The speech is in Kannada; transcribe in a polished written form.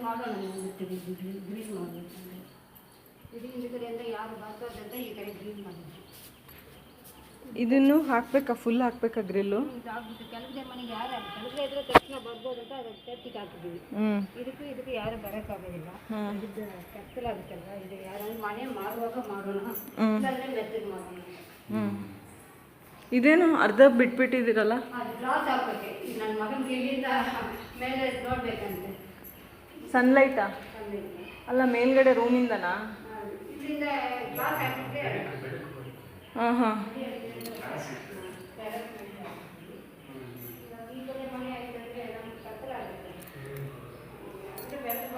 ಮಾಡೋಣ ಗ್ರೀನ್ ಮಾಡಬೇಕಂದ್ರೆ ಇದು ಈ ಕಡೆಯಿಂದ ಯಾರು ಬರ್ತದಂತ ಈ ಕಡೆ ಗ್ರೀನ್ ಮಾಡಿದ್ವಿ. ಇದನ್ನು ಹಾಕ್ಬೇಕಾ, ಫುಲ್ ಹಾಕ್ಬೇಕಾ ಗ್ರಿಲ್ಲು? ಇದಾಗ್ಬಿಟ್ಟು ಕೆಲಸದ ಮನೆಗೆ ಯಾರು ಕೆಲಸ ಇದ್ರೆ ತಕ್ಷಣ ಬರ್ಬೋದು ಅಂತ ಅದಕ್ಕೆ ಚರ್ಚಿಗೆ ಹಾಕಿದ್ವಿ. ಇದಕ್ಕೂ ಯಾರು ಬರೋಕ್ಕಾಗೋದಿಲ್ಲ, ಇದು ಕತ್ತಲಾಗುತ್ತಲ್ವ, ಇದು ಯಾರು ಮನೆ ಮಾರುವಾಗ ಮಾಡೋಣ ಇಲ್ಲಾಂದರೆ ಮೆತ್ತಗೆ ಮಾಡೋಣ. ಇದೇನು ಅರ್ಧ ಬಿಟ್ಬಿಟ್ಟಿದ್ದೀರಲ್ಲ? ಅದು ಗ್ಲಾಸ್ ಹಾಕ್ಬೇಕು. ಈಗ ನನ್ನ ಮಗನಿಗೆ ಇಲ್ಲಿಂದ ಮೇಲೆ ನೋಡ್ಬೇಕಂತೆ. ಸನ್ಲೈಟಾ? ಅಲ್ಲ, ಮೇಲ್ಗಡೆ ರೂಮಿಂದನಾ? ಇಲ್ಲಿಂದ ಗ್ಲಾಸ್ ಹಾಕಿದ್ರೆ ಹಾಂ ಹಾಂ. ಈ ಕಡೆ ಮನೆ ಆಗಿದ್ರೆ ನಮ್ಗೆ ಕತ್ತಲಾಗುತ್ತೆ. ಅಂದರೆ ಬೆಳಕು